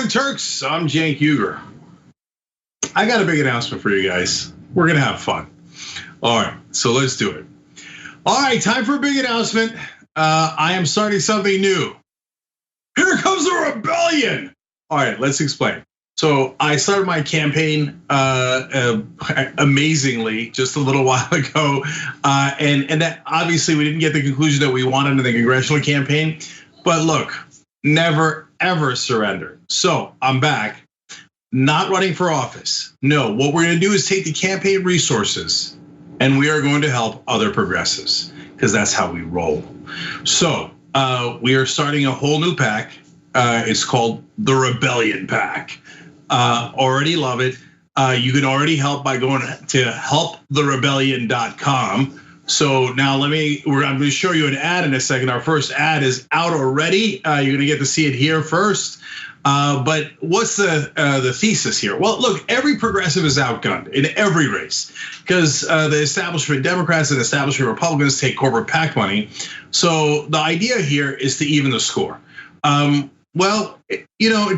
Young Turks, I'm Cenk. I got a big announcement for you guys. We're gonna have fun. All right, so let's do it. All right, time for a big announcement. I am starting something new. Here comes the rebellion. All right, let's explain. So I started my campaign amazingly just a little while ago, and that obviously we didn't get the conclusion that we wanted in the congressional campaign. But look, never ever surrender. So I'm back, not running for office. No, what we're gonna do is take the campaign resources and we are going to help other progressives because that's how we roll. So we are starting a whole new PAC. It's called the Rebellion PAC. Already love it. You can already help by going to helptherebellion.com. So now I'm going to show you an ad in a second. Our first ad is out already. You're going to get to see it here first. But what's the thesis here? Well, look, every progressive is outgunned in every race because the establishment Democrats and establishment Republicans take corporate PAC money. So the idea here is to even the score. Well, it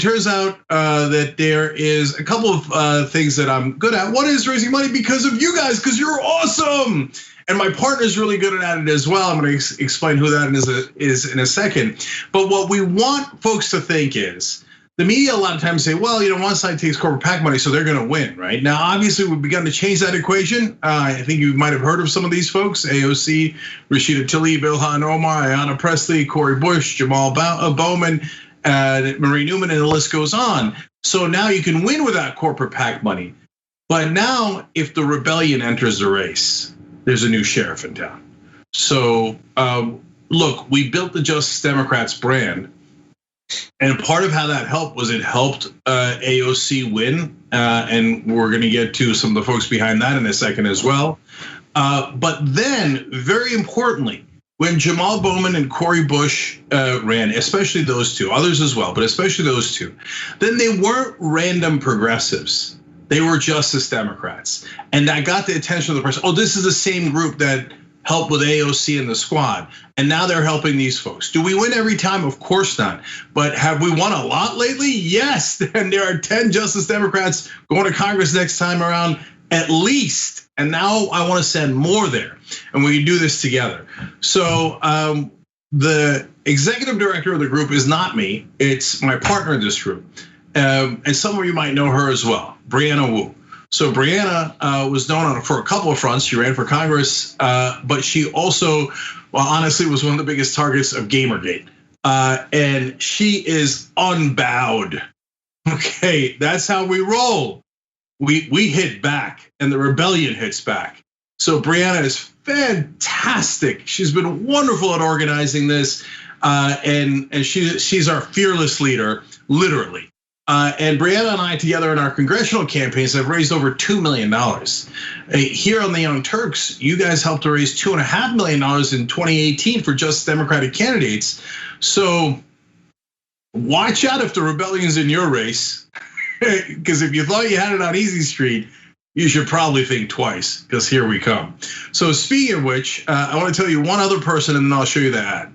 turns out that there is a couple of things that I'm good at. One is raising money because of you guys, because you're awesome. And my partner's really good at it as well. I'm gonna explain who that is in a second. But what we want folks to think is, the media a lot of times say, well, one side takes corporate PAC money, so they're gonna win, right? Now, obviously, we've begun to change that equation. I think you might have heard of some of these folks: AOC, Rashida Tlaib, Ilhan Omar, Ayanna Pressley, Cori Bush, Jamal Bowman, Marie Newman, and the list goes on. So now you can win without corporate PAC money. But now, if the rebellion enters the race, there's a new sheriff in town. So look, we built the Justice Democrats brand. And part of how that helped was it helped AOC win. And we're gonna get to some of the folks behind that in a second as well. But then, very importantly, when Jamal Bowman and Cori Bush ran, especially those two, others as well, but especially those two, then they weren't random progressives. They were Justice Democrats. And that got the attention of the press. Oh, this is the same group that helped with AOC and the squad. And now they're helping these folks. Do we win every time? Of course not. But have we won a lot lately? Yes. And there are 10 Justice Democrats going to Congress next time around, at least. And now I want to send more there. And we can do this together. So the executive director of the group is not me. It's my partner in this group. And some of you might know her as well, Brianna Wu. So Brianna was known for a couple of fronts. She ran for Congress, but she also, well, honestly, was one of the biggest targets of Gamergate. And she is unbowed. Okay, that's how we roll. We hit back, and the rebellion hits back. So Brianna is fantastic. She's been wonderful at organizing this, and she's our fearless leader, literally. And Brianna and I together in our congressional campaigns have raised over $2 million. Here on the Young Turks, you guys helped to raise $2.5 million in 2018 for Justice Democratic candidates. So watch out if the rebellion's in your race, because if you thought you had it on easy street, you should probably think twice, because here we come. So speaking of which, I want to tell you one other person, and then I'll show you the ad.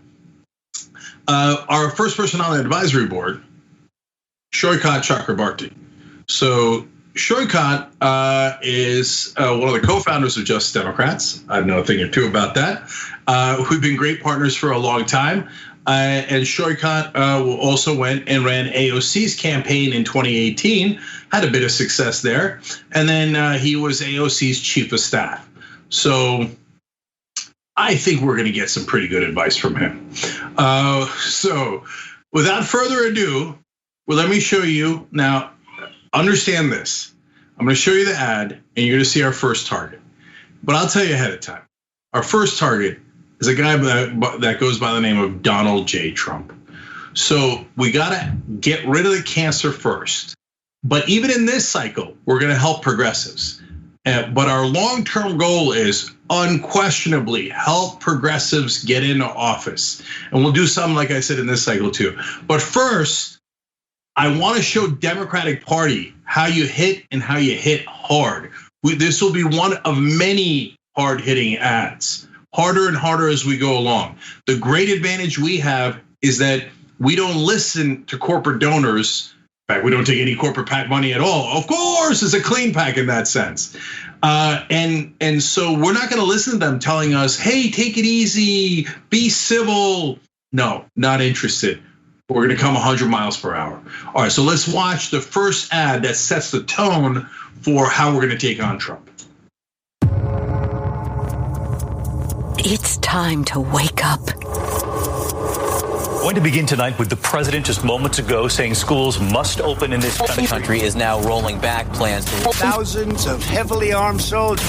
Our first person on the advisory board, Shoykat Chakrabarti. So Shoykat is one of the co-founders of Justice Democrats. I know a thing or two about that. We've been great partners for a long time. And Shoykat also went and ran AOC's campaign in 2018, had a bit of success there. And then he was AOC's chief of staff. So I think we're gonna get some pretty good advice from him. So without further ado, well, let me show you now. Understand this. I'm gonna show you the ad, and you're gonna see our first target. But I'll tell you ahead of time. Our first target is a guy that goes by the name of Donald J. Trump. So we gotta get rid of the cancer first. But even in this cycle, we're gonna help progressives. But our long-term goal is unquestionably help progressives get into office. And we'll do something like I said in this cycle too. But first, I want to show Democratic Party how you hit and how you hit hard. This will be one of many hard-hitting ads, harder and harder as we go along. The great advantage we have is that we don't listen to corporate donors In fact, we don't take any corporate PAC money at all. Of course, it's a clean PAC in that sense. And so we're not going to listen to them telling us, hey, take it easy, be civil. No, not interested. We're going to come 100 miles per hour. All right, so let's watch the first ad that sets the tone for how we're going to take on Trump. It's time to wake up. Going to begin tonight with the president just moments ago saying schools must open in this country. The country is now rolling back plans to thousands of heavily armed soldiers.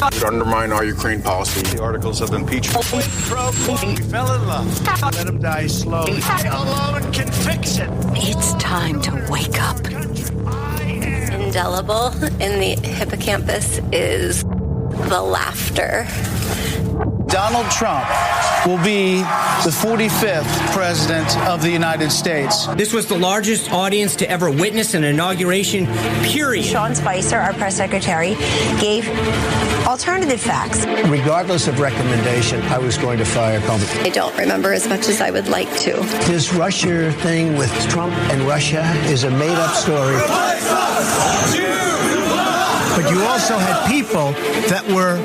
Would undermine our Ukraine policy. The articles of impeachment. We fell in love. Let him die slowly. Alone can fix it. It's time to wake up. Indelible in the hippocampus is the laughter. Donald Trump will be the 45th president of the United States. This was the largest audience to ever witness an inauguration, period. Sean Spicer, our press secretary, gave alternative facts. Regardless of recommendation, I was going to fire Comey. I don't remember as much as I would like to. This Russia thing with Trump and Russia is a made-up story. But you also had people that were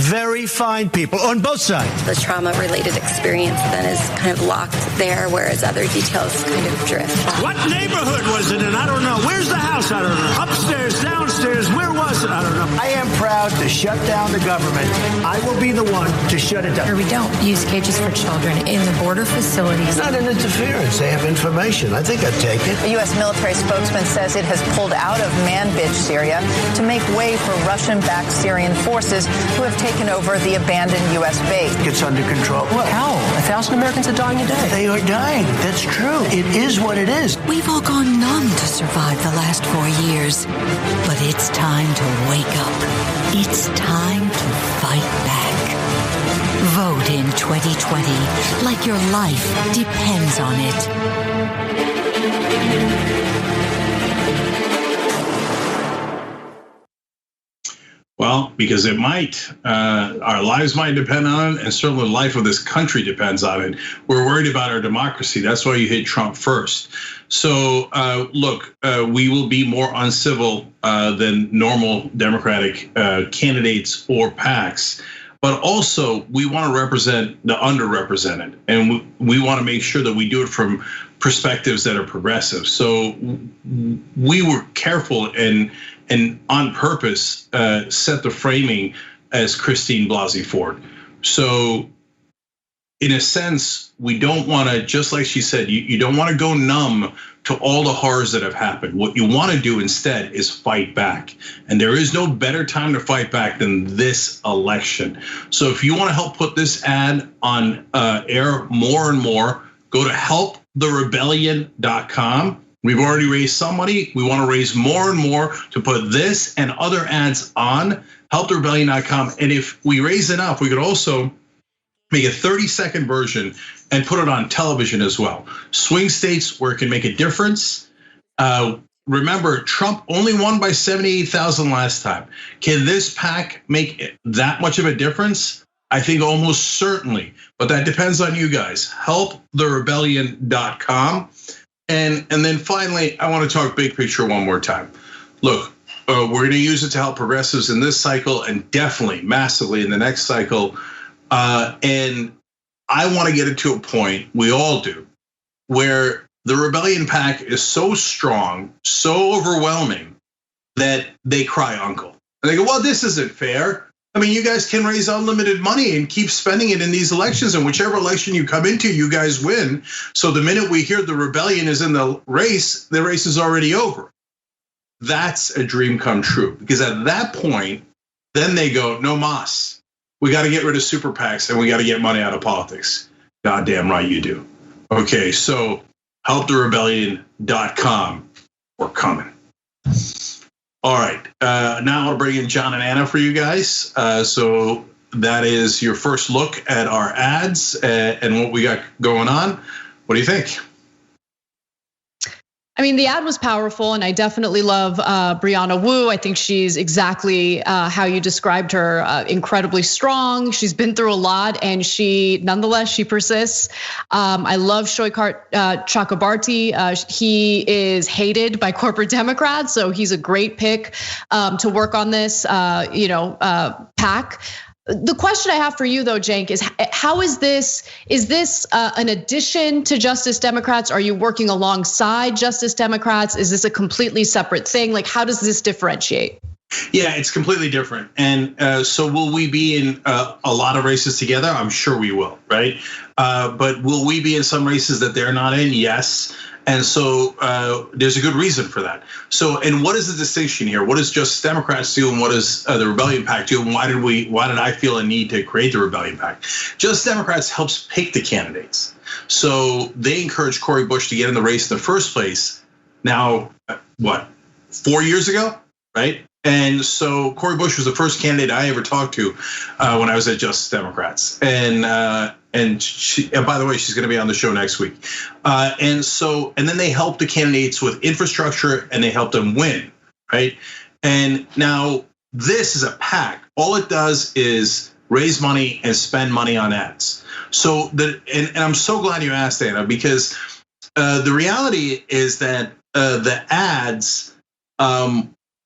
very fine people on both sides. The trauma-related experience then is kind of locked there, whereas other details kind of drift. What neighborhood was it in? I don't know. Where's the house? I don't know. Upstairs, downstairs, where was it? I don't know. I am proud to shut down the government. I will be the one to shut it down. We don't use cages for children in the border facilities. It's not an interference. They have information. I think I'd take it. A U.S. military spokesman says it has pulled out of Manbij, Syria, to make way for Russian-backed Syrian forces who have taken over the abandoned U.S. base. It's under control. What? How? 1,000 Americans are dying a day. They are dying. That's true. It is what it is. We've all gone numb to survive the last 4 years. But it's time to wake up. It's time to fight back. Vote in 2020 like your life depends on it. Well, because it might, our lives might depend on it, and certainly the life of this country depends on it. We're worried about our democracy. That's why you hit Trump first. So look, we will be more uncivil than normal Democratic candidates or PACs. But also, we want to represent the underrepresented, and we want to make sure that we do it from perspectives that are progressive. So we were careful and on purpose set the framing as Christine Blasey Ford. So in a sense, we don't want to, just like she said, you don't want to go numb to all the horrors that have happened. What you want to do instead is fight back. And there is no better time to fight back than this election. So if you want to help put this ad on air more and more, go to helptherebellion.com. We've already raised some money. We want to raise more and more to put this and other ads on helptherebellion.com. And if we raise enough, we could also make a 30-second version and put it on television as well. Swing states where it can make a difference. Remember, Trump only won by 78,000 last time. Can this PAC make that much of a difference? I think almost certainly, but that depends on you guys. Helptherebellion.com. And then finally, I want to talk big picture one more time. Look, we're going to use it to help progressives in this cycle and definitely massively in the next cycle. And I want to get it to a point, we all do, where the Rebellion PAC is so strong, so overwhelming that they cry uncle. And they go, well, this isn't fair. I mean, you guys can raise unlimited money and keep spending it in these elections, and whichever election you come into, you guys win. So the minute we hear the rebellion is in the race is already over. That's a dream come true, because at that point, then they go, no mas. We got to get rid of super PACs and we got to get money out of politics. Goddamn right you do. Okay, so helptherebellion.com. We're coming. All right, now I'll bring in John and Anna for you guys. So that is your first look at our ads and what we got going on. What do you think? I mean, the ad was powerful, and I definitely love Brianna Wu. I think she's exactly how you described her, incredibly strong. She's been through a lot, and nonetheless, she persists. I love Shoykart Chakrabarti. He is hated by corporate Democrats, so he's a great pick to work on this, PAC. The question I have for you though, Cenk, is how is this? Is this an addition to Justice Democrats? Are you working alongside Justice Democrats? Is this a completely separate thing? Like, how does this differentiate? Yeah, it's completely different. And so will we be in a lot of races together? I'm sure we will, right? But will we be in some races that they're not in? Yes. And so there's a good reason for that. So, and what is the distinction here? What does Justice Democrats do, and what does the Rebellion PAC do? And why did I feel a need to create the Rebellion PAC? Justice Democrats helps pick the candidates. So they encouraged Cori Bush to get in the race in the first place. Now, what, 4 years ago, right? And so Cori Bush was the first candidate I ever talked to when I was at Justice Democrats. And by the way, she's going to be on the show next week. And then they help the candidates with infrastructure, and they help them win, right? And now this is a PAC. All it does is raise money and spend money on ads. So and I'm so glad you asked, Anna, because the reality is that the ads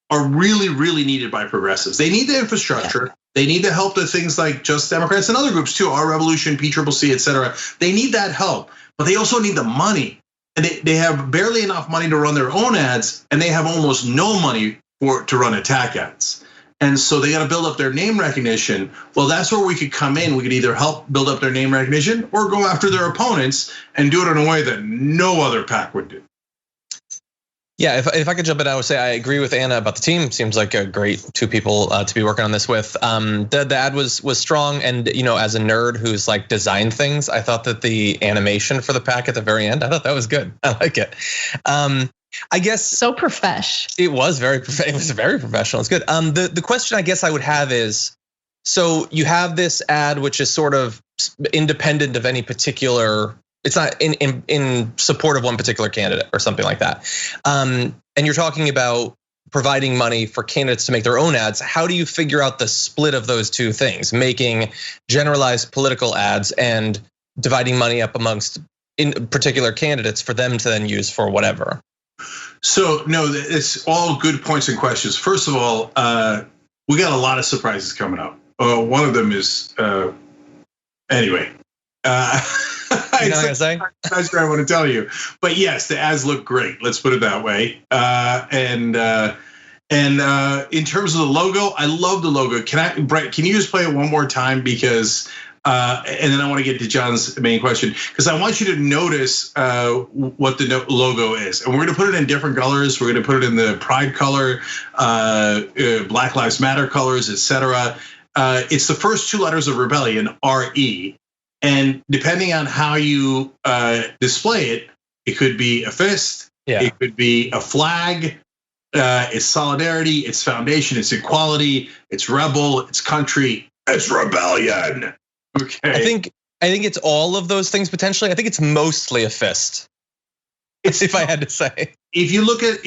are really, really needed by progressives. They need the infrastructure. Yeah. They need the help of things like Justice Democrats and other groups too, Our Revolution, PCCC, et cetera. They need that help, but they also need the money. And they have barely enough money to run their own ads, and they have almost no money to run attack ads. And so they got to build up their name recognition. Well, that's where we could come in. We could either help build up their name recognition or go after their opponents and do it in a way that no other PAC would do. Yeah, if I could jump in, I would say I agree with Anna about the team. Seems like a great two people to be working on this with. The ad was strong, and as a nerd who's like designed things, I thought that the animation for the PAC at the very end, I thought that was good. I like it. I guess so profesh. It was very professional. It's good. The question I guess I would have is, so you have this ad which is sort of independent of any particular. It's not in support of one particular candidate or something like that. And you're talking about providing money for candidates to make their own ads. How do you figure out the split of those two things? Making generalized political ads and dividing money up amongst in particular candidates for them to then use for whatever. So no, it's all good points and questions. First of all, we got a lot of surprises coming up. One of them is anyway. You know what I'm saying? That's what I want to tell you. But yes, the ads look great. Let's put it that way. And in terms of the logo, I love the logo. Brett, can you just play it one more time? Because and then I want to get to John's main question, because I want you to notice what the logo is. And we're going to put it in different colors. We're going to put it in the Pride color, Black Lives Matter colors, etc. It's the first two letters of rebellion, RE. And depending on how you display it, it could be a fist, it could be a flag, it's solidarity, it's foundation, it's equality, it's rebel, it's country, it's rebellion. Okay. I think it's all of those things potentially. I think it's mostly a fist. If I had to say. If you look at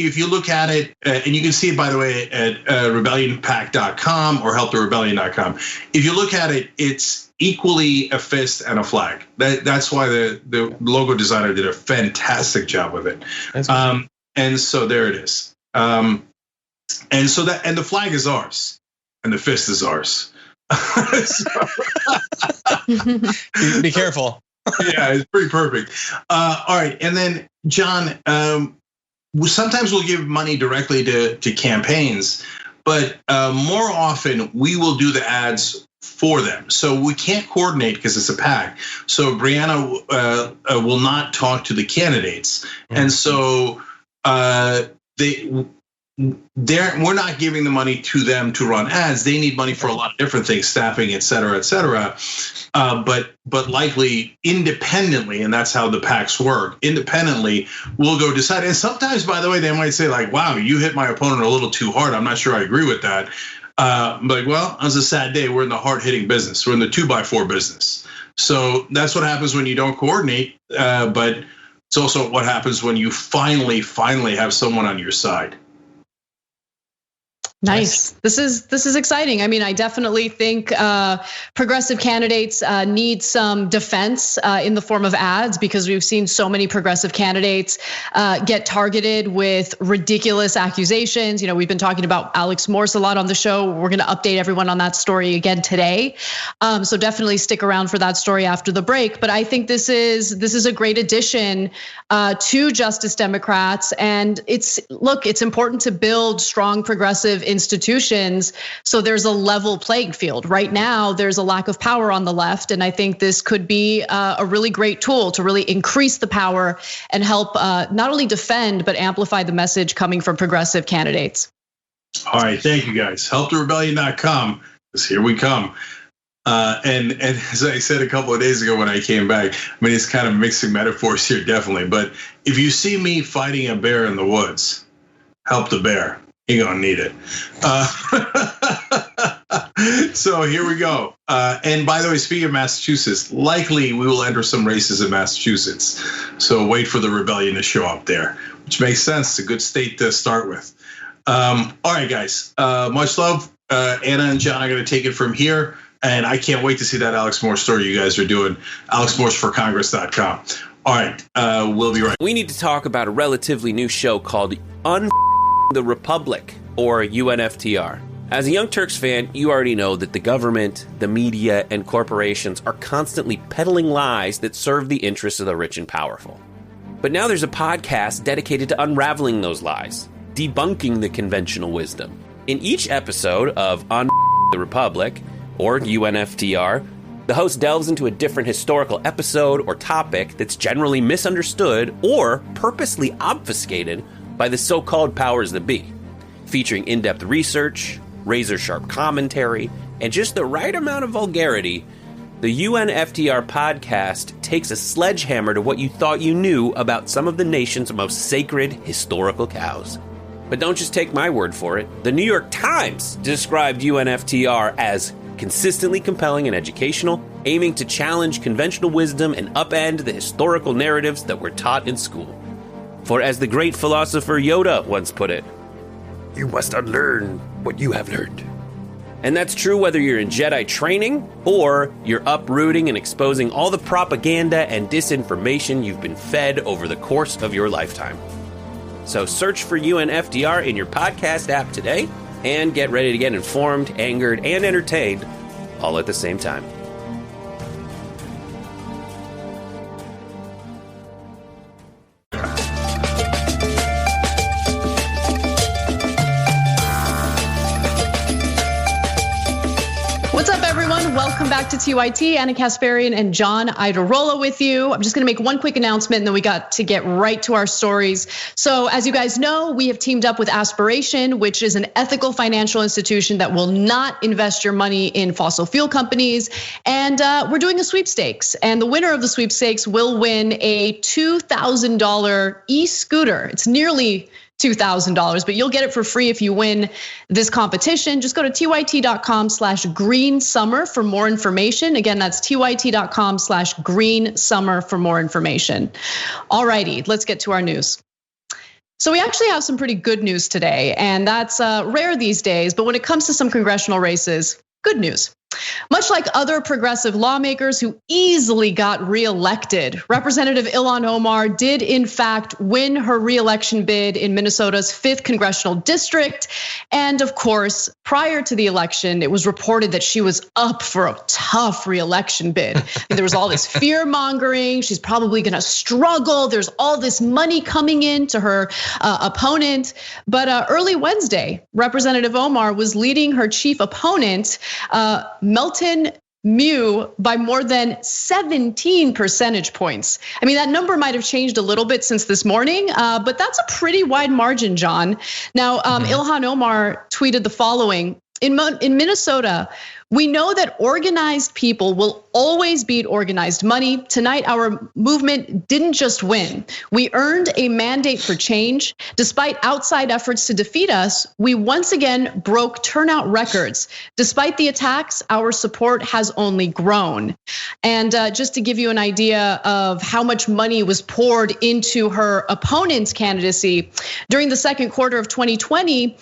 it, and you can see it, by the way, at rebellionpac.com or helptherebellion.com. If you look at it, it's equally a fist and a flag. That's why the logo designer did a fantastic job with it. And so there it is. And the flag is ours, and the fist is ours. Be careful. Yeah, it's pretty perfect. All right, and then John, sometimes we'll give money directly to campaigns, but more often we will do the ads for them. So we can't coordinate because it's a PAC. So Brianna will not talk to the candidates, and so we're not giving the money to them to run ads. They need money for a lot of different things, staffing, et cetera, et cetera. But likely independently, and that's how the PACs work. Independently, we'll go decide. And sometimes, by the way, they might say like, "Wow, you hit my opponent a little too hard. I'm not sure I agree with that." I'm like, well, it was a sad day. We're in the hard-hitting business. We're in the 2x4 business. So that's what happens when you don't coordinate. But It's also what happens when you finally have someone on your side. Nice. This is exciting. I mean, I definitely think progressive candidates need some defense in the form of ads, because we've seen so many progressive candidates get targeted with ridiculous accusations. You know, we've been talking about Alex Morse a lot on the show. We're going to update everyone on that story again today. So definitely stick around for that story after the break. But I think this is a great addition to Justice Democrats, and it's important to build strong progressive institutions so there's a level playing field. Right now, there's a lack of power on the left, and I think this could be a really great tool to really increase the power and help not only defend but amplify the message coming from progressive candidates. All right, thank you guys. HelpTheRebellion.com, because here we come. And as I said a couple of days ago when I came back, I mean, it's kind of mixing metaphors here, definitely. But if you see me fighting a bear in the woods, help the bear. You're gonna need it. So here we go. And by the way, speaking of Massachusetts, likely we will enter some races in Massachusetts. So wait for the rebellion to show up there, which makes sense. It's a good state to start with. All right, guys. Much love. Anna and John are gonna take it from here. And I can't wait to see that Alex Morse story you guys are doing. AlexMorseForCongress.com. All right, we'll be right. We need to talk about a relatively new show called the Republic, or UNFTR. As a Young Turks fan, you already know that the government, the media, and corporations are constantly peddling lies that serve the interests of the rich and powerful. But now there's a podcast dedicated to unraveling those lies, debunking the conventional wisdom. In each episode of the Republic, or UNFTR, the host delves into a different historical episode or topic that's generally misunderstood or purposely obfuscated by the so-called powers that be, featuring in-depth research, razor-sharp commentary, and just the right amount of vulgarity. The UNFTR podcast takes a sledgehammer to what you thought you knew about some of the nation's most sacred historical cows. But don't just take my word for it. The New York Times described UNFTR as consistently compelling and educational, aiming to challenge conventional wisdom and upend the historical narratives that were taught in school. For as the great philosopher Yoda once put it, you must unlearn what you have learned. And that's true whether you're in Jedi training or you're uprooting and exposing all the propaganda and disinformation you've been fed over the course of your lifetime. So search for UNFTR in your podcast app today and get ready to get informed, angered, and entertained all at the same time. Welcome back to TYT. Anna Kasparian and John Iadarola with you. I'm just going to make one quick announcement and then we got to get right to our stories. So as you guys know, we have teamed up with Kasparian, which is an ethical financial institution that will not invest your money in fossil fuel companies. And we're doing a sweepstakes. And the winner of the sweepstakes will win a $2,000 e-scooter. It's nearly $2,000, but you'll get it for free if you win this competition. Just go to tyt.com/greensummer for more information. Again, that's tyt.com/greensummer for more information. All righty, let's get to our news. So we actually have some pretty good news today, and that's rare these days, but when it comes to some congressional races, good news. Much like other progressive lawmakers who easily got reelected, Representative Ilhan Omar did in fact win her reelection bid in Minnesota's 5th congressional district. And of course, prior to the election, it was reported that she was up for a tough reelection bid. There was all this fear mongering. She's probably gonna struggle. There's all this money coming in to her opponent. But early Wednesday, Representative Omar was leading her chief opponent, Melton Mew, by more than 17 percentage points. I mean, that number might have changed a little bit since this morning, but that's a pretty wide margin, John. Now, Ilhan Omar tweeted the following: in Minnesota, We know that organized people will always beat organized money. Tonight, our movement didn't just win. We earned a mandate for change. Despite outside efforts to defeat us, we once again broke turnout records. Despite the attacks, our support has only grown. And just to give you an idea of how much money was poured into her opponent's candidacy, during the second quarter of 2020,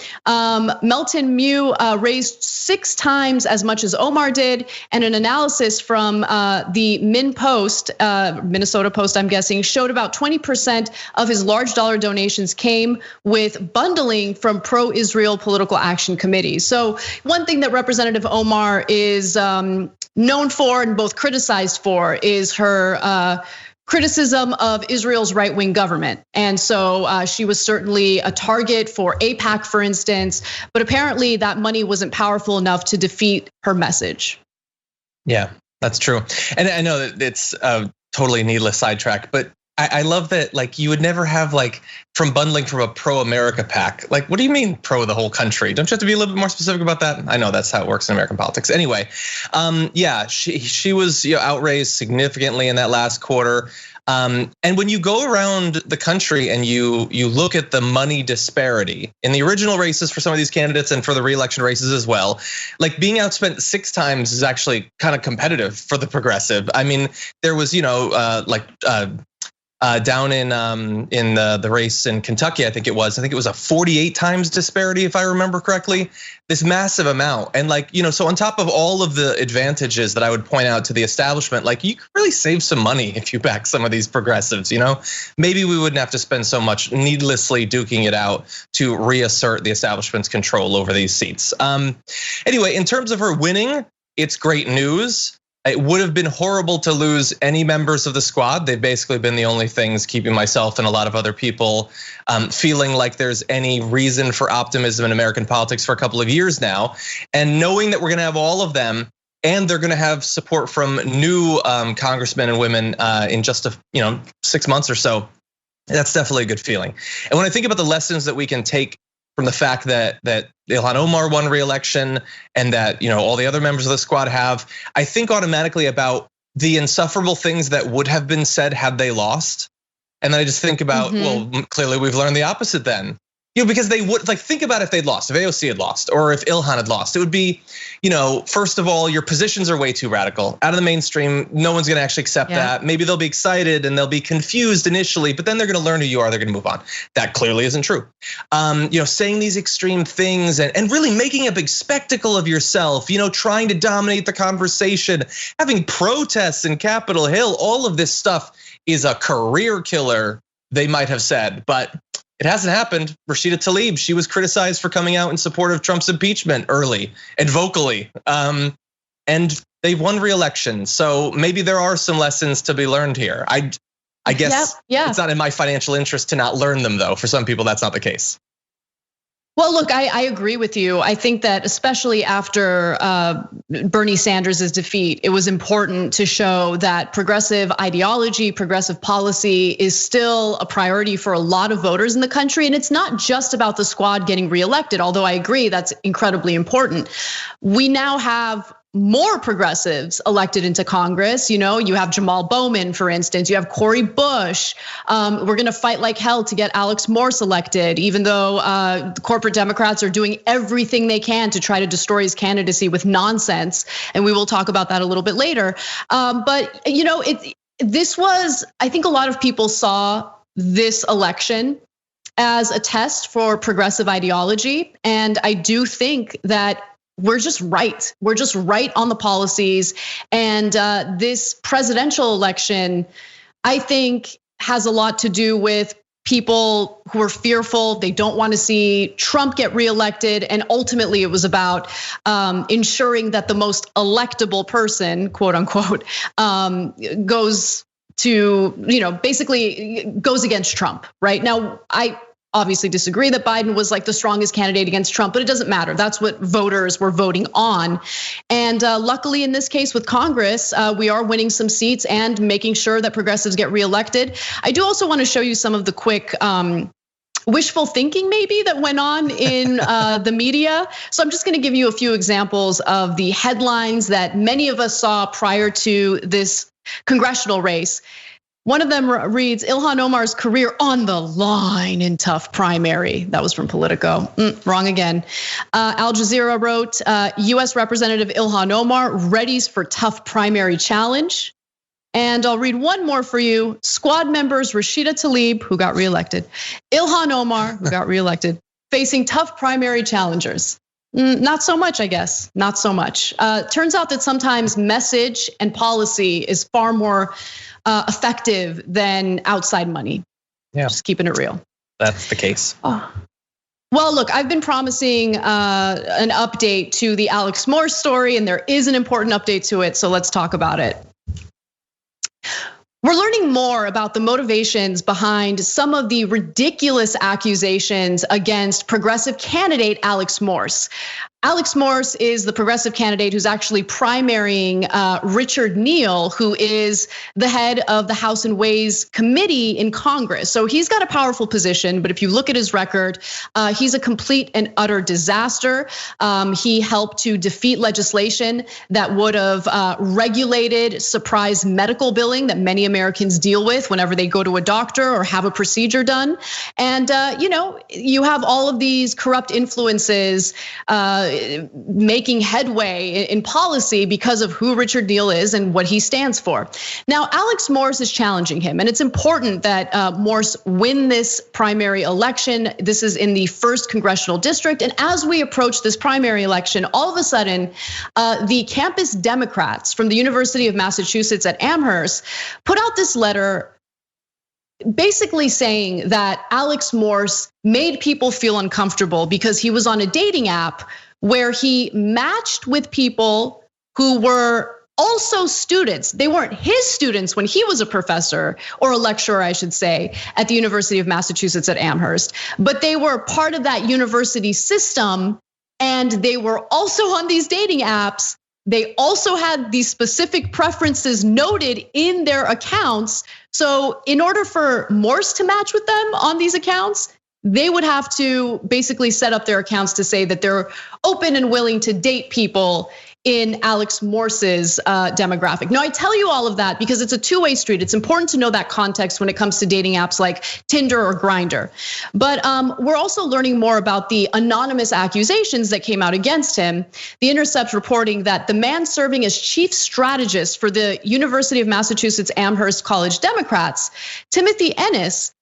Melton Mew raised 6 times as much as Omar did, and an analysis from the Minnesota Post, I'm guessing, showed about 20% of his large dollar donations came with bundling from pro-Israel political action committees. So one thing that Representative Omar is known for and both criticized for is her criticism of Israel's right-wing government. And so she was certainly a target for AIPAC, for instance, but apparently that money wasn't powerful enough to defeat her message. Yeah, that's true. And I know that it's a totally needless sidetrack, but I love that, like, you would never have, like, from bundling from a pro-America PAC. Like, what do you mean pro the whole country? Don't you have to be a little bit more specific about that? I know that's how it works in American politics. Anyway, yeah, she was outraised significantly in that last quarter. And when you go around the country and you look at the money disparity in the original races for some of these candidates and for the re-election races as well, like being outspent 6 times is actually kind of competitive for the progressive. I mean, there was, down in the race in Kentucky, I think it was a 48 times disparity, if I remember correctly, this massive amount. And like, so on top of all of the advantages that I would point out to the establishment, like you could really save some money if you back some of these progressives, maybe we wouldn't have to spend so much needlessly duking it out to reassert the establishment's control over these seats. Anyway, in terms of her winning, it's great news. It would have been horrible to lose any members of the squad. They've basically been the only things keeping myself and a lot of other people feeling like there's any reason for optimism in American politics for a couple of years now. And knowing that we're gonna have all of them and they're gonna have support from new congressmen and women in just 6 months or so, that's definitely a good feeling. And when I think about the lessons that we can take from the fact that Ilhan Omar won re-election and that all the other members of the squad have, I think automatically about the insufferable things that would have been said had they lost. And then I just think about, well, clearly we've learned the opposite then. Because they would, like, think about if they'd lost, if AOC had lost, or if Ilhan had lost, it would be, first of all, your positions are way too radical. Out of the mainstream, no one's gonna actually accept that. Maybe they'll be excited and they'll be confused initially, but then they're gonna learn who you are, they're gonna move on. That clearly isn't true. Saying these extreme things and really making a big spectacle of yourself, trying to dominate the conversation, having protests in Capitol Hill, all of this stuff is a career killer, they might have said, but it hasn't happened. Rashida Tlaib, she was criticized for coming out in support of Trump's impeachment early and vocally, and they won re-election. So maybe there are some lessons to be learned here. I guess it's not in my financial interest to not learn them, though. For some people, that's not the case. Well, look, I agree with you. I think that especially after Bernie Sanders' defeat, it was important to show that progressive ideology, progressive policy is still a priority for a lot of voters in the country. And it's not just about the squad getting reelected, although I agree that's incredibly important. We now have more progressives elected into Congress. You have Jamal Bowman, for instance, you have Cori Bush. We're gonna fight like hell to get Alex Morse elected, even though the corporate Democrats are doing everything they can to try to destroy his candidacy with nonsense. And we will talk about that a little bit later. But this was, I think a lot of people saw this election as a test for progressive ideology. And I do think that we're just right. We're just right on the policies. And this presidential election, I think, has a lot to do with people who are fearful. They don't want to see Trump get reelected. And ultimately, it was about ensuring that the most electable person, quote unquote, goes to, basically goes against Trump, right? Now, I obviously disagree that Biden was like the strongest candidate against Trump, but it doesn't matter. That's what voters were voting on. And luckily in this case with Congress, we are winning some seats and making sure that progressives get reelected. I do also want to show you some of the quick wishful thinking maybe that went on in the media. So I'm just gonna give you a few examples of the headlines that many of us saw prior to this congressional race. One of them reads, Ilhan Omar's career on the line in tough primary. That was from Politico. Wrong again. Al Jazeera wrote, US Representative Ilhan Omar readies for tough primary challenge. And I'll read one more for you. Squad members Rashida Tlaib, who got reelected, Ilhan Omar, who got reelected, facing tough primary challengers. Not so much, I guess, not so much. Turns out that sometimes message and policy is far more effective than outside money. Yeah, just keeping it real. That's the case. Oh. Well, look, I've been promising an update to the Alex Morse story, and there is an important update to it, so let's talk about it. We're learning more about the motivations behind some of the ridiculous accusations against progressive candidate Alex Morse. Alex Morse is the progressive candidate who's actually primarying Richard Neal, who is the head of the House and Ways Committee in Congress. So he's got a powerful position, but if you look at his record, he's a complete and utter disaster. He helped to defeat legislation that would have regulated surprise medical billing that many Americans deal with whenever they go to a doctor or have a procedure done. And you have all of these corrupt influences making headway in policy because of who Richard Neal is and what he stands for. Now, Alex Morse is challenging him, and it's important that Morse win this primary election. This is in the 1st congressional district, and as we approach this primary election, all of a sudden, the campus Democrats from the University of Massachusetts at Amherst put out this letter basically saying that Alex Morse made people feel uncomfortable because he was on a dating app where he matched with people who were also students. They weren't his students when he was a professor or a lecturer, I should say, at the University of Massachusetts at Amherst, but they were part of that university system, and they were also on these dating apps. They also had these specific preferences noted in their accounts. So in order for Morse to match with them on these accounts, they would have to basically set up their accounts to say that they're open and willing to date people in Alex Morse's demographic. Now, I tell you all of that because it's a two-way street. It's important to know that context when it comes to dating apps like Tinder or Grindr. But we're also learning more about the anonymous accusations that came out against him. The Intercept reporting that the man serving as chief strategist for the University of Massachusetts Amherst College Democrats, Timothy Ennis,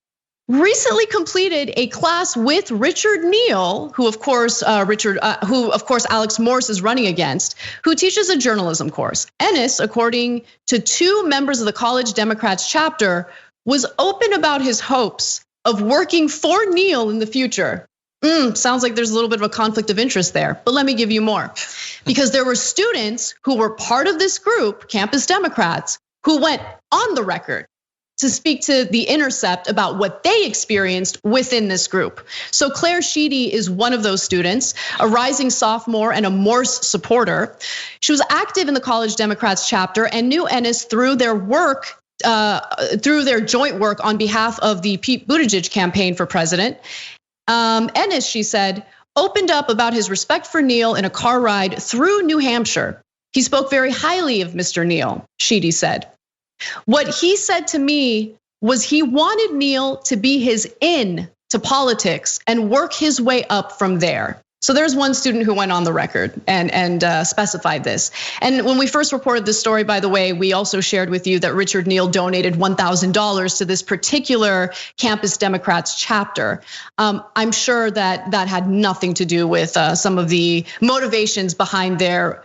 recently completed a class with Richard Neal, who of course Alex Morse is running against, who teaches a journalism course. Ennis, according to 2 members of the College Democrats chapter, was open about his hopes of working for Neal in the future. Sounds like there's a little bit of a conflict of interest there, but let me give you more. Because there were students who were part of this group, Campus Democrats, who went on the record to speak to the Intercept about what they experienced within this group. So Claire Sheedy is one of those students, a rising sophomore and a Morse supporter. She was active in the College Democrats chapter and knew Ennis through their work, through their joint work on behalf of the Pete Buttigieg campaign for president. Ennis, she said, opened up about his respect for Neal in a car ride through New Hampshire. He spoke very highly of Mr. Neal, Sheedy said. What he said to me was he wanted Neal to be his in to politics and work his way up from there. So there's one student who went on the record and specified this. And when we first reported this story, by the way, we also shared with you that Richard Neal donated $1,000 to this particular Campus Democrats chapter. I'm sure that that had nothing to do with some of the motivations behind their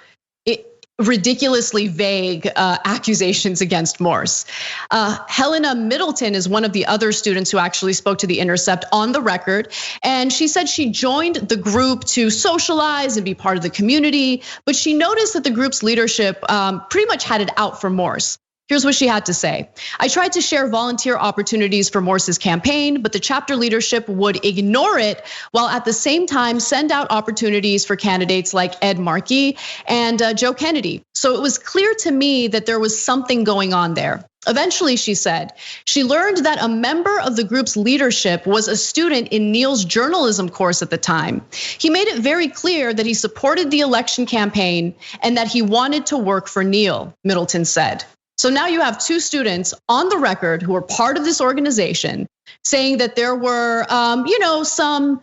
ridiculously vague accusations against Morse. Helena Middleton is one of the other students who actually spoke to the Intercept on the record. And she said she joined the group to socialize and be part of the community, but she noticed that the group's leadership pretty much had it out for Morse. Here's what she had to say. I tried to share volunteer opportunities for Morse's campaign, but the chapter leadership would ignore it while at the same time send out opportunities for candidates like Ed Markey and Joe Kennedy. So it was clear to me that there was something going on there. Eventually, she said, she learned that a member of the group's leadership was a student in Neil's journalism course at the time. He made it very clear that he supported the election campaign and that he wanted to work for Neil, Middleton said. So now you have two students on the record who are part of this organization saying that there were, some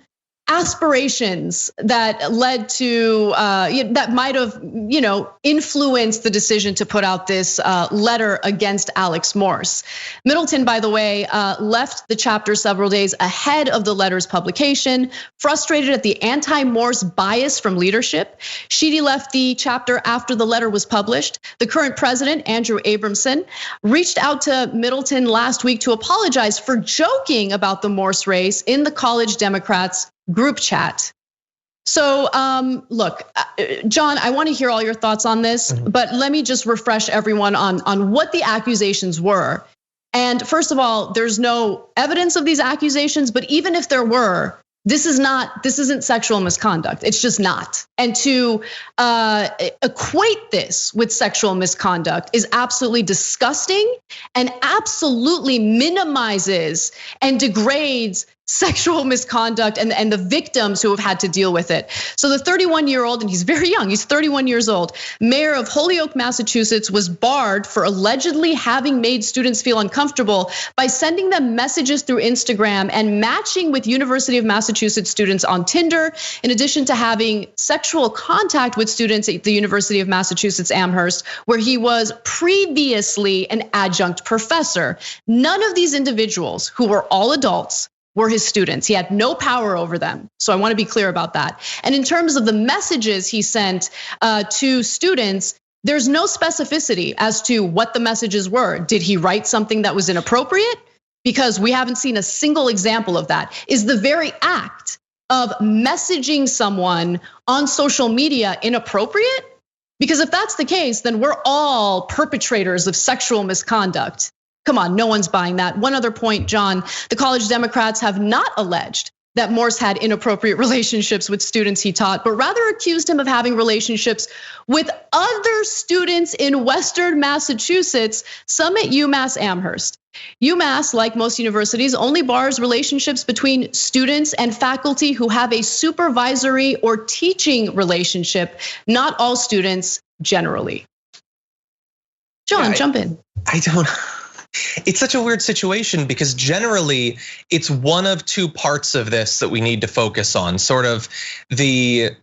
aspirations that led to that might have influenced the decision to put out this letter against Alex Morse. Middleton, by the way, left the chapter several days ahead of the letter's publication, frustrated at the anti-Morse bias from leadership. Sheedy left the chapter after the letter was published. The current president, Andrew Abramson, reached out to Middleton last week to apologize for joking about the Morse race in the College Democrats group chat. So look, John, I want to hear all your thoughts on this, but let me just refresh everyone on what the accusations were. And first of all, there's no evidence of these accusations, but even if there were, this isn't sexual misconduct. It's just not. And to equate this with sexual misconduct is absolutely disgusting and absolutely minimizes and degrades sexual misconduct and the victims who have had to deal with it. So the 31-year-old, and he's very young, he's 31 years old, mayor of Holyoke, Massachusetts, was barred for allegedly having made students feel uncomfortable by sending them messages through Instagram and matching with University of Massachusetts students on Tinder, in addition to having sexual contact with students at the University of Massachusetts Amherst, where he was previously an adjunct professor. None of these individuals, who were all adults, were his students. He had no power over them. So I want to be clear about that. And in terms of the messages he sent to students, there's no specificity as to what the messages were. Did he write something that was inappropriate? Because we haven't seen a single example of that. Is the very act of messaging someone on social media inappropriate? Because if that's the case, then we're all perpetrators of sexual misconduct. Come on, no one's buying that. One other point, John, the College Democrats have not alleged that Morse had inappropriate relationships with students he taught, but rather accused him of having relationships with other students in Western Massachusetts, some at UMass Amherst. UMass, like most universities, only bars relationships between students and faculty who have a supervisory or teaching relationship, not all students generally. John, jump in. It's such a weird situation because generally it's one of two parts of this that we need to focus on, sort of the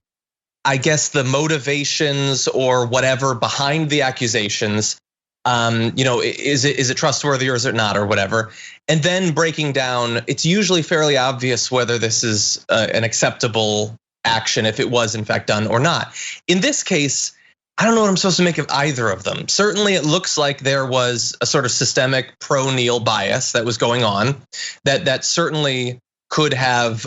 motivations or whatever behind the accusations. Is it trustworthy or is it not or whatever? And then breaking down, it's usually fairly obvious whether this is an acceptable action, if it was in fact done or not. In this case, I don't know what I'm supposed to make of either of them. Certainly it looks like there was a sort of systemic pro-Neil bias that was going on that certainly could have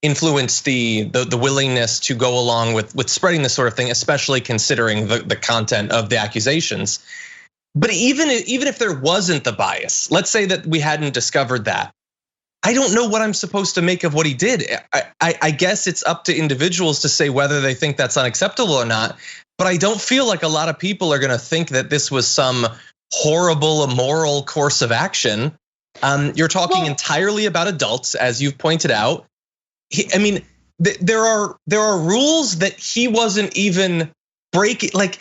influenced the willingness to go along with spreading this sort of thing, especially considering the content of the accusations. But even if there wasn't the bias, let's say that we hadn't discovered that, I don't know what I'm supposed to make of what he did. I guess it's up to individuals to say whether they think that's unacceptable or not. But I don't feel like a lot of people are going to think that this was some horrible, immoral course of action. You're talking entirely about adults, as you've pointed out. There are rules that he wasn't even breaking. Like,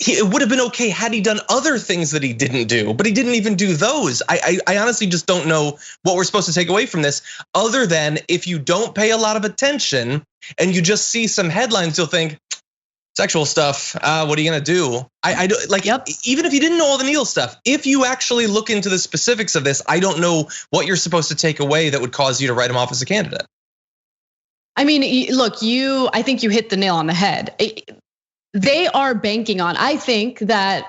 it would have been okay had he done other things that he didn't do, but he didn't even do those. I honestly just don't know what we're supposed to take away from this, other than if you don't pay a lot of attention and you just see some headlines, you'll think sexual stuff. What are you gonna do? I don't like. Yep. Even if you didn't know all the Neil stuff, if you actually look into the specifics of this, I don't know what you're supposed to take away that would cause you to write him off as a candidate. I mean, look, I think you hit the nail on the head. They are banking on, I think that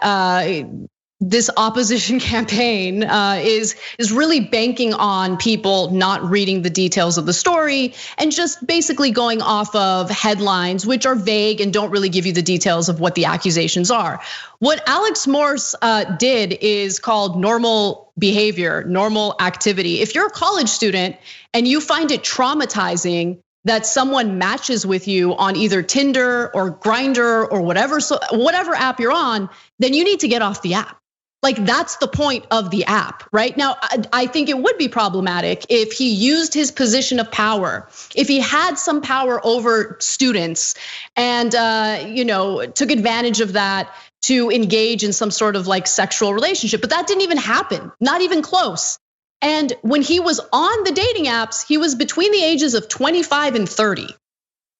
this opposition campaign is really banking on people not reading the details of the story and just basically going off of headlines, which are vague and don't really give you the details of what the accusations are. What Alex Morse did is called normal behavior, normal activity. If you're a college student and you find it traumatizing that someone matches with you on either Tinder or Grindr or whatever app you're on, then you need to get off the app. Like that's the point of the app, right? Now, I think it would be problematic if he used his position of power, if he had some power over students and took advantage of that to engage in some sort of like sexual relationship. But that didn't even happen, not even close. And when he was on the dating apps, he was between the ages of 25 and 30.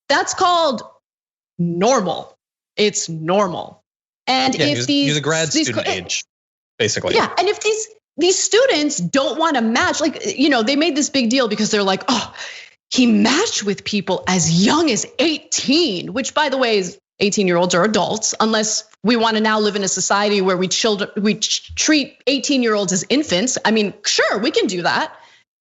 That's called normal. It's normal. And if he's a grad student age, basically. Yeah, and if these students don't want to match, like, they made this big deal because they're like, oh, he matched with people as young as 18, which by the way is 18-year-olds are adults, unless we want to now live in a society where we treat 18-year-olds as infants. I mean, sure, we can do that.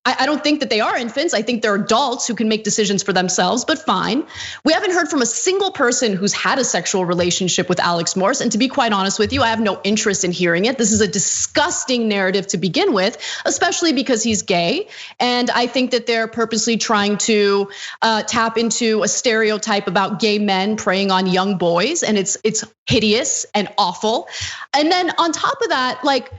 I don't think that they are infants. I think they're adults who can make decisions for themselves, but fine. We haven't heard from a single person who's had a sexual relationship with Alex Morse. And to be quite honest with you, I have no interest in hearing it. This is a disgusting narrative to begin with, especially because he's gay. And I think that they're purposely trying to tap into a stereotype about gay men preying on young boys. And it's hideous and awful. And then on top of that, like,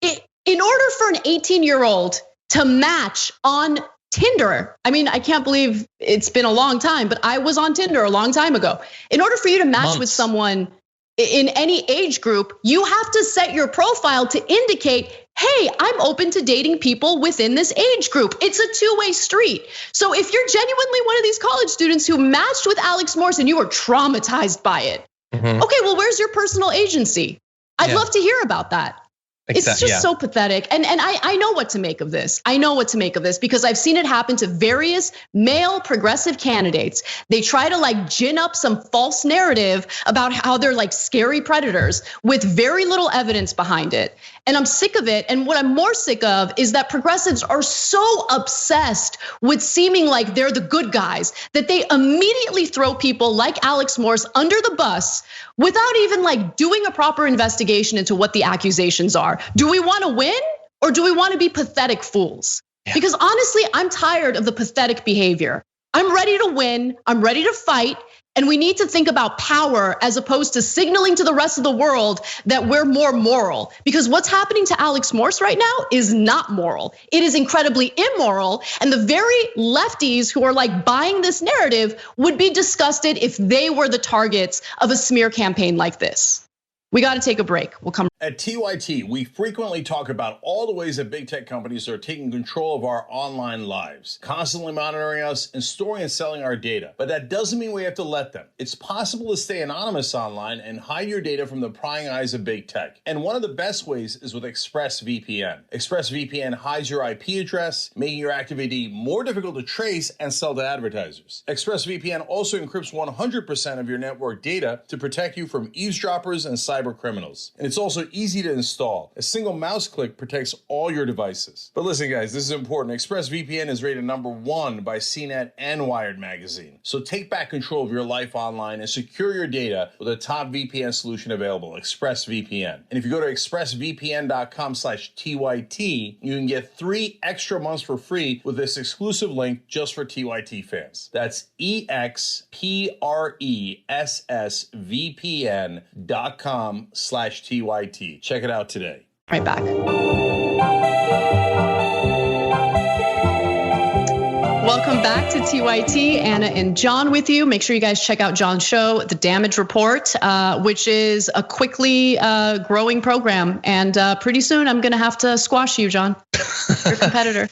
in order for an 18-year-old to match on Tinder. I mean, I can't believe it's been a long time, but I was on Tinder a long time ago. In order for you to match with someone in any age group, you have to set your profile to indicate, hey, I'm open to dating people within this age group. It's a two-way street. So if you're genuinely one of these college students who matched with Alex Morse and you were traumatized by it, okay, well, where's your personal agency? I'd love to hear about that. It's just so pathetic. And I know what to make of this. I know what to make of this because I've seen it happen to various male progressive candidates. They try to like gin up some false narrative about how they're like scary predators with very little evidence behind it. And I'm sick of it. And what I'm more sick of is that progressives are so obsessed with seeming like they're the good guys that they immediately throw people like Alex Morse under the bus without even like doing a proper investigation into what the accusations are. Do we want to win or do we want to be pathetic fools? Because honestly, I'm tired of the pathetic behavior. I'm ready to win. I'm ready to fight. And we need to think about power as opposed to signaling to the rest of the world that we're more moral. Because what's happening to Alex Morse right now is not moral. It is incredibly immoral. And the very lefties who are like buying this narrative would be disgusted if they were the targets of a smear campaign like this. We got to take a break. We'll come. At TYT, we frequently talk about all the ways that big tech companies are taking control of our online lives, constantly monitoring us and storing and selling our data. But that doesn't mean we have to let them. It's possible to stay anonymous online and hide your data from the prying eyes of big tech. And one of the best ways is with ExpressVPN. ExpressVPN hides your IP address, making your activity more difficult to trace and sell to advertisers. ExpressVPN also encrypts 100% of your network data to protect you from eavesdroppers and cyber criminals. And it's also easy to install. A single mouse click protects all your devices. But listen, guys, this is important. ExpressVPN is rated #1 by CNET and Wired magazine. So take back control of your life online and secure your data with a top VPN solution available, ExpressVPN. And if you go to expressvpn.com/TYT, you can get 3 extra months for free with this exclusive link just for TYT fans. That's expressvpn.com/TYT. Check it out today. Right back. Welcome back to TYT. Anna and John with you. Make sure you guys check out John's show, The Damage Report, which is a quickly growing program. And pretty soon I'm gonna have to squash you, John, your competitor.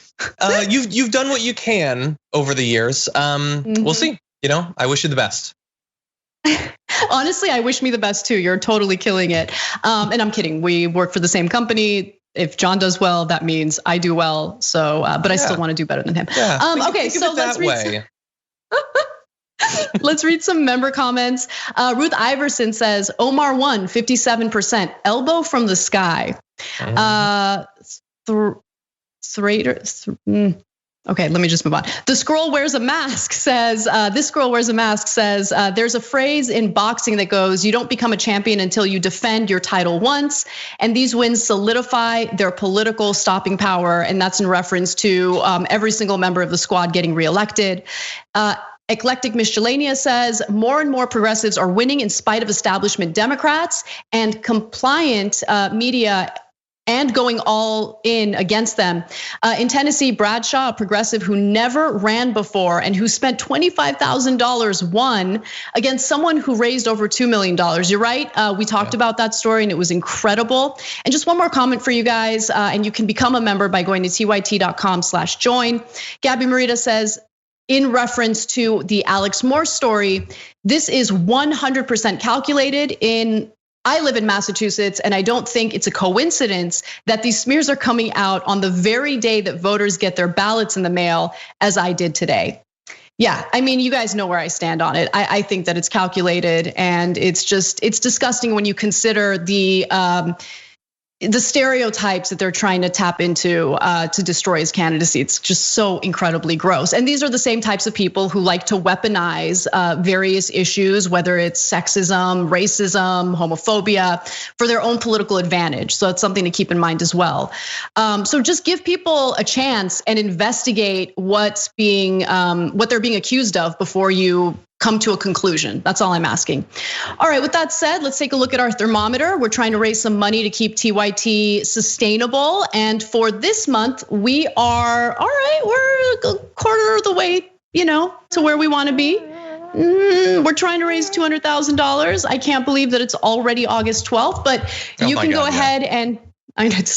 You've done what you can over the years. We'll see. I wish you the best. Honestly, I wish me the best too. You're totally killing it. And I'm kidding. We work for the same company. If John does well, that means I do well. So, but I still want to do better than him. Yeah. Okay, so let's read. Let's read some member comments. Ruth Iverson says, Omar won 57%. Elbow from the sky. Okay, let me just move on. This girl wears a mask says, there's a phrase in boxing that goes, you don't become a champion until you defend your title once. And these wins solidify their political stopping power. And that's in reference to every single member of the squad getting reelected. Eclectic Miscellanea says more and more progressives are winning in spite of establishment Democrats and compliant media and going all in against them. In Tennessee, Bradshaw, a progressive who never ran before and who spent $25,000 won against someone who raised over $2 million. You're right, we talked about that story and it was incredible. And just one more comment for you guys, and you can become a member by going to tyt.com/join. Gabby Marita says, in reference to the Alex Morse story, this is 100% calculated. I live in Massachusetts, and I don't think it's a coincidence that these smears are coming out on the very day that voters get their ballots in the mail, as I did today. Yeah, I mean, you guys know where I stand on it. I think that it's calculated, and it's disgusting when you consider the stereotypes that they're trying to tap into to destroy his candidacy. It's just so incredibly gross. And these are the same types of people who like to weaponize various issues, whether it's sexism, racism, homophobia, for their own political advantage. So it's something to keep in mind as well. So just give people a chance and investigate what they're being accused of before you come to a conclusion. That's all I'm asking. All right, with that said, let's take a look at our thermometer. We're trying to raise some money to keep TYT sustainable. And for this month, we are, all right, we're a quarter of the way, to where we want to be. We're trying to raise $200,000. I can't believe that it's already August 12th, but you can go ahead and, I know it's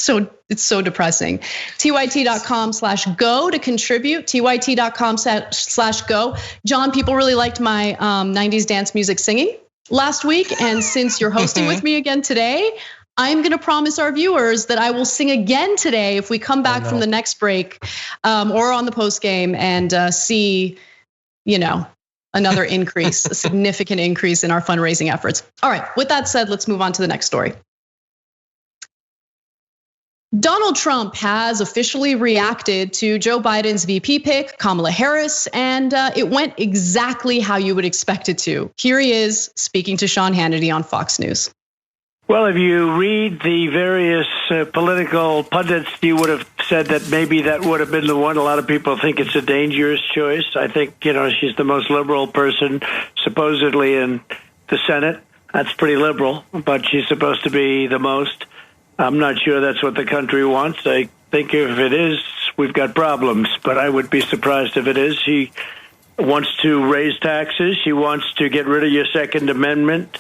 so depressing. TYT.com/go to contribute. TYT.com/go. John, people really liked my 90s dance music singing last week. And since you're hosting with me again today, I'm gonna promise our viewers that I will sing again today if we come back from the next break or on the post game and see, another increase, a significant increase in our fundraising efforts. All right, with that said, let's move on to the next story. Donald Trump has officially reacted to Joe Biden's VP pick, Kamala Harris, and it went exactly how you would expect it to. Here he is speaking to Sean Hannity on Fox News. Well, if you read the various political pundits, you would have said that maybe that would have been the one. A lot of people think it's a dangerous choice. I think, she's the most liberal person supposedly in the Senate. That's pretty liberal, but she's supposed to be the most. I'm not sure that's what the country wants. I think if it is, we've got problems, but I would be surprised if it is. She wants to raise taxes. She wants to get rid of your Second Amendment.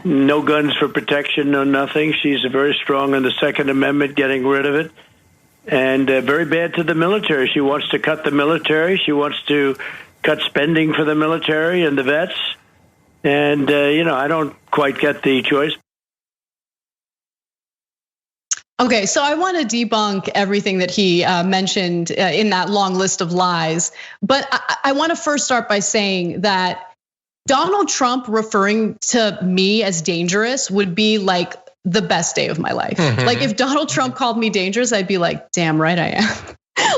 No guns for protection, no nothing. She's very strong on the Second Amendment, getting rid of it. And very bad to the military. She wants to cut the military. She wants to cut spending for the military and the vets. And, I don't quite get the choice. Okay, so I want to debunk everything that he mentioned in that long list of lies. But I want to first start by saying that Donald Trump referring to me as dangerous would be like the best day of my life. Like if Donald Trump called me dangerous, I'd be like, damn right I am.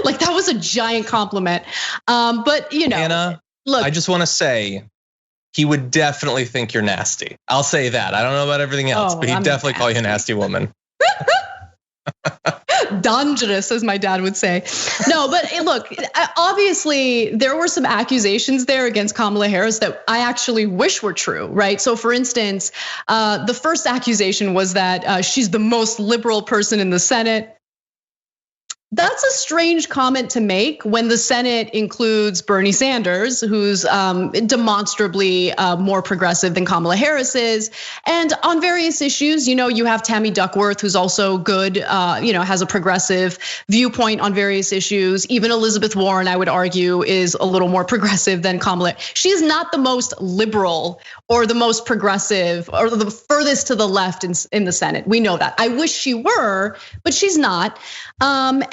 Like that was a giant compliment. But Anna, look, I just want to say, he would definitely think you're nasty. I'll say that. I don't know about everything else, but he'd definitely call you a nasty woman. Dangerous, as my dad would say. No, but look, obviously there were some accusations there against Kamala Harris that I actually wish were true, right? So for instance, the first accusation was that she's the most liberal person in the Senate. That's a strange comment to make when the Senate includes Bernie Sanders, who's demonstrably more progressive than Kamala Harris is. And on various issues, you have Tammy Duckworth, who's also good, has a progressive viewpoint on various issues. Even Elizabeth Warren, I would argue, is a little more progressive than Kamala. She's not the most liberal or the most progressive or the furthest to the left in the Senate. We know that. I wish she were, but she's not.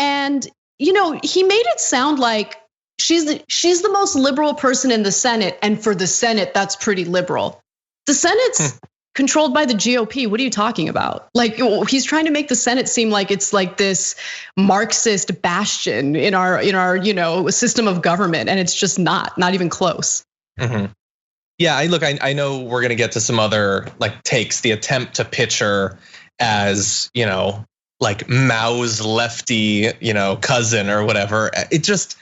And he made it sound like she's the most liberal person in the Senate, and for the Senate, that's pretty liberal. The Senate's controlled by the GOP. What are you talking about? Like he's trying to make the Senate seem like it's like this Marxist bastion in our system of government, and it's just not even close. Yeah, I know we're gonna get to some other takes. The attempt to pitch her as like Mao's lefty, cousin or whatever. It just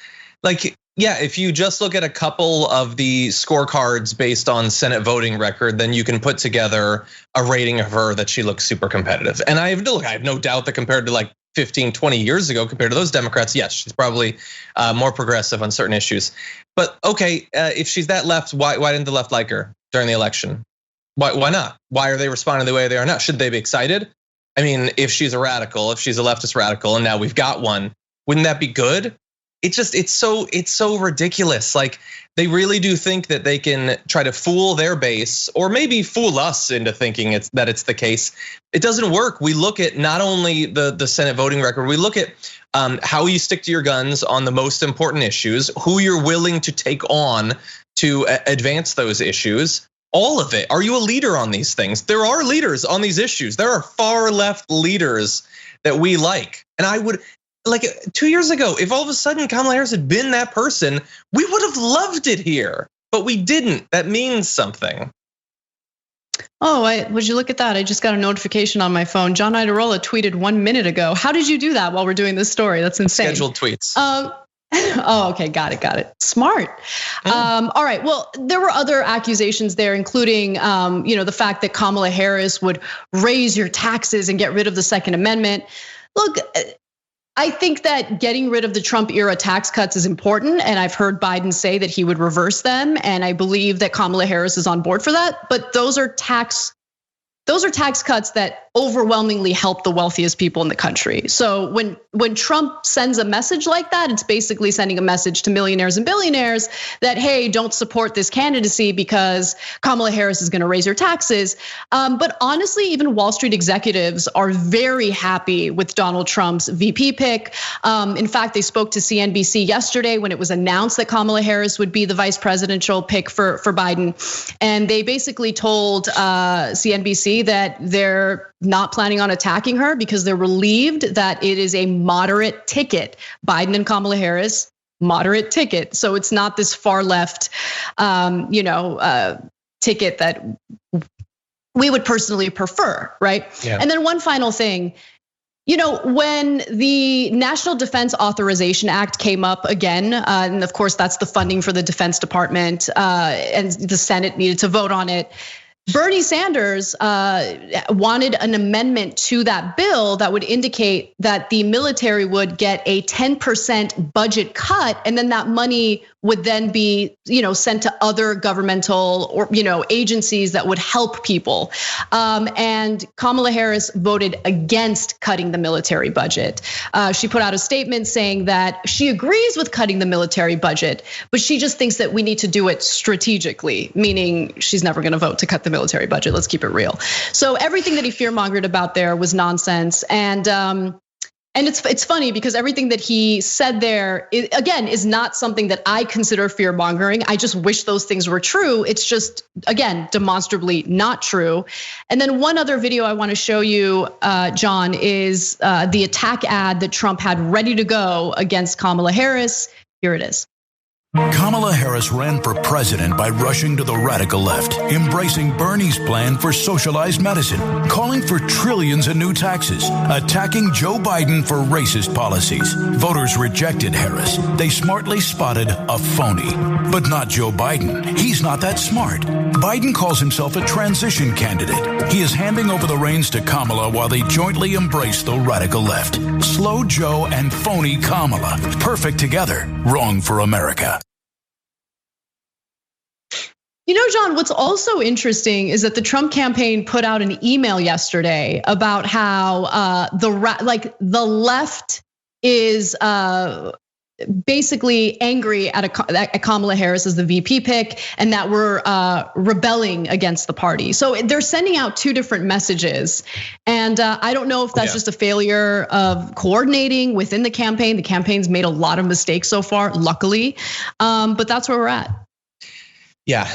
Yeah, if you just look at a couple of the scorecards based on Senate voting record, then you can put together a rating of her that she looks super competitive. And I have no doubt that compared to like 15, 20 years ago, compared to those Democrats, yes, she's probably more progressive on certain issues. But okay, if she's that left, why didn't the left like her during the election? Why not? Why are they responding the way they are now? Should they be excited? I mean, if she's a radical, if she's a leftist radical, and now we've got one, wouldn't that be good? It's so ridiculous. Like, they really do think that they can try to fool their base, or maybe fool us into thinking that it's the case. It doesn't work. We look at not only the Senate voting record, we look at how you stick to your guns on the most important issues, who you're willing to take on to advance those issues. All of it. Are you a leader on these things? There are leaders on these issues. There are far left leaders that we like. And I would, like 2 years ago, if all of a sudden Kamala Harris had been that person, we would have loved it here, but we didn't. That means something. Oh, would you look at that? I just got a notification on my phone. John Iadarola tweeted 1 minute ago. How did you do that while we're doing this story? That's insane. Scheduled tweets. Oh, okay, got it. Smart. All right. Well, there were other accusations there, including, the fact that Kamala Harris would raise your taxes and get rid of the Second Amendment. Look, I think that getting rid of the Trump era tax cuts is important, and I've heard Biden say that he would reverse them, and I believe that Kamala Harris is on board for that. But those are tax cuts that overwhelmingly help the wealthiest people in the country. So when Trump sends a message like that, it's basically sending a message to millionaires and billionaires that, hey, don't support this candidacy because Kamala Harris is gonna raise your taxes. But honestly, even Wall Street executives are very happy with Donald Trump's VP pick. In fact, they spoke to CNBC yesterday when it was announced that Kamala Harris would be the vice presidential pick for Biden. And they basically told CNBC that they're not planning on attacking her because they're relieved that it is a moderate ticket. Biden and Kamala Harris, moderate ticket. So it's not this far left, ticket that we would personally prefer, right? Yeah. And then one final thing. When the National Defense Authorization Act came up again, and of course that's the funding for the Defense Department, and the Senate needed to vote on it. Bernie Sanders wanted an amendment to that bill that would indicate that the military would get a 10% budget cut, and then that money would then be, sent to other governmental or, agencies that would help people. And Kamala Harris voted against cutting the military budget. She put out a statement saying that she agrees with cutting the military budget, but she just thinks that we need to do it strategically, meaning she's never gonna vote to cut the military budget. Let's keep it real. So everything that he fear-mongered about there was nonsense. And it's funny because everything that he said there, again, is not something that I consider fear-mongering. I just wish those things were true. It's just, again, demonstrably not true. And then one other video I want to show you, John, is the attack ad that Trump had ready to go against Kamala Harris. Here it is. Kamala Harris ran for president by rushing to the radical left, embracing Bernie's plan for socialized medicine, calling for trillions in new taxes, attacking Joe Biden for racist policies. Voters rejected Harris. They smartly spotted a phony. But not Joe Biden. He's not that smart. Biden calls himself a transition candidate. He is handing over the reins to Kamala while they jointly embrace the radical left. Slow Joe and phony Kamala. Perfect together. Wrong for America. John, what's also interesting is that the Trump campaign put out an email yesterday about how the left is basically angry at Kamala Harris as the VP pick, and that we're rebelling against the party. So they're sending out two different messages, and I don't know if that's just a failure of coordinating within the campaign. The campaign's made a lot of mistakes so far, luckily, but that's where we're at. Yeah.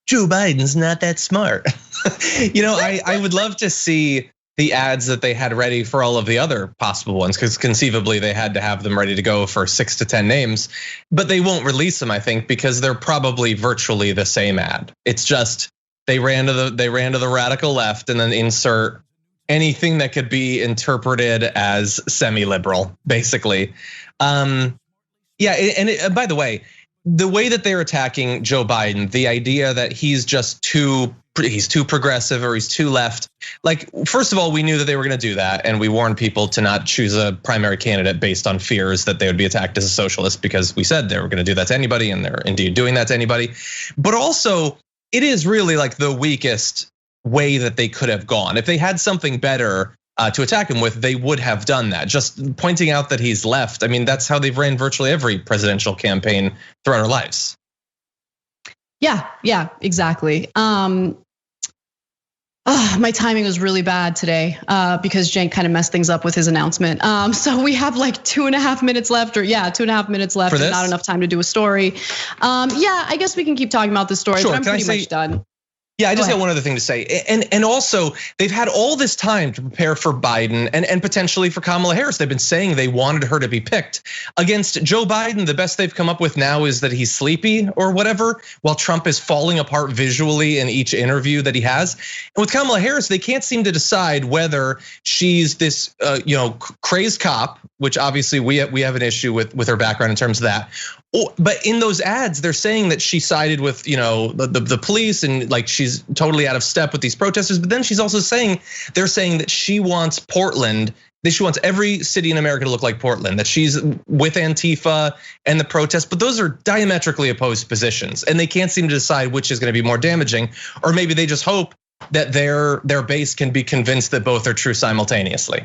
Joe Biden's not that smart. I would love to see the ads that they had ready for all of the other possible ones, because conceivably they had to have them ready to go for 6 to 10 names, but they won't release them, I think, because they're probably virtually the same ad. It's just they ran to the radical left and then insert anything that could be interpreted as semi-liberal, basically. And by the way, the way that they're attacking Joe Biden, the idea that he's too progressive or he's too left. Like, first of all, we knew that they were going to do that, and we warned people to not choose a primary candidate based on fears that they would be attacked as a socialist, because we said they were going to do that to anybody, and they're indeed doing that to anybody. But also, it is really like the weakest way that they could have gone. If they had something better to attack him with, they would have done that. Just pointing out that he's left. I mean, that's how they've ran virtually every presidential campaign throughout our lives. Yeah, exactly. My timing was really bad today because Cenk kind of messed things up with his announcement. So we have like 2.5 minutes left, 2.5 minutes left, and not enough time to do a story. Yeah, I guess we can keep talking about this story, but I'm pretty much done. Yeah, I just got one other thing to say. And also, they've had all this time to prepare for Biden and potentially for Kamala Harris. They've been saying they wanted her to be picked. Against Joe Biden, the best they've come up with now is that he's sleepy or whatever, while Trump is falling apart visually in each interview that he has. And with Kamala Harris, they can't seem to decide whether she's this crazed cop, which obviously we have an issue with her background in terms of that. But in those ads, they're saying that she sided with the police and like she's totally out of step with these protesters. But then she's also saying they're saying that she wants Portland, that she wants every city in America to look like Portland, that she's with Antifa and the protests. But those are diametrically opposed positions, and they can't seem to decide which is going to be more damaging. Or maybe they just hope that their base can be convinced that both are true simultaneously.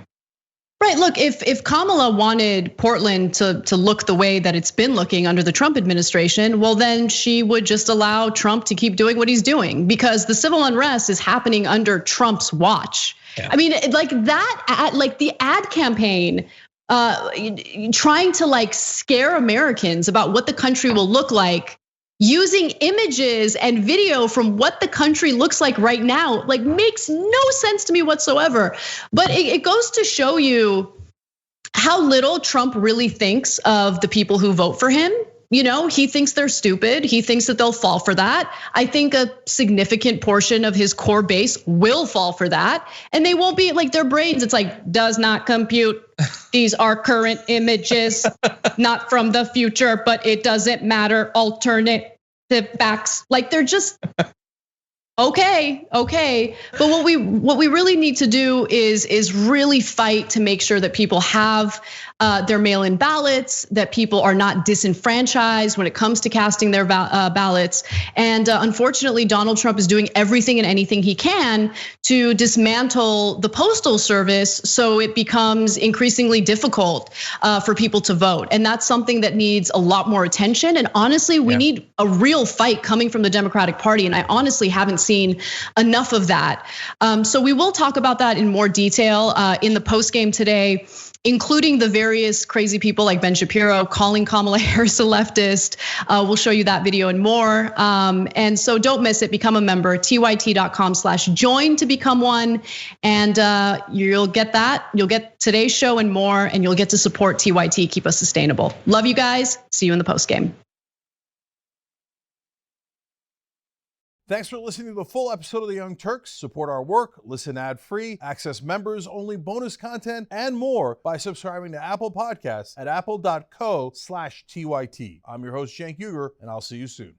Right, look, if Kamala wanted Portland to look the way that it's been looking under the Trump administration, well, then she would just allow Trump to keep doing what he's doing, because the civil unrest is happening under Trump's watch. Yeah. I mean, like that, like the ad campaign, trying to like scare Americans about what the country will look like, using images and video from what the country looks like right now, like makes no sense to me whatsoever. But it goes to show you how little Trump really thinks of the people who vote for him. He thinks they're stupid. He thinks that they'll fall for that. I think a significant portion of his core base will fall for that. And they won't be like, their brains, it's like, does not compute. These are current images, not from the future, but it doesn't matter. Alternative facts, like they're just okay. But what we really need to do is really fight to make sure that people have their mail-in ballots, that people are not disenfranchised when it comes to casting their ballots. And unfortunately, Donald Trump is doing everything and anything he can to dismantle the postal service, so it becomes increasingly difficult for people to vote. And that's something that needs a lot more attention. And honestly, we need a real fight coming from the Democratic Party. And I honestly haven't seen enough of that. So we will talk about that in more detail in the post game today, including the various crazy people like Ben Shapiro calling Kamala Harris a leftist. We'll show you that video and more. And so don't miss it. Become a member, tyt.com/join to become one. And you'll get that. You'll get today's show and more, and you'll get to support TYT, keep us sustainable. Love you guys. See you in the post game. Thanks for listening to the full episode of the Young Turks. Support our work, listen ad-free, access members-only bonus content, and more by subscribing to Apple Podcasts at apple.co/TYT. I'm your host, Cenk, and I'll see you soon.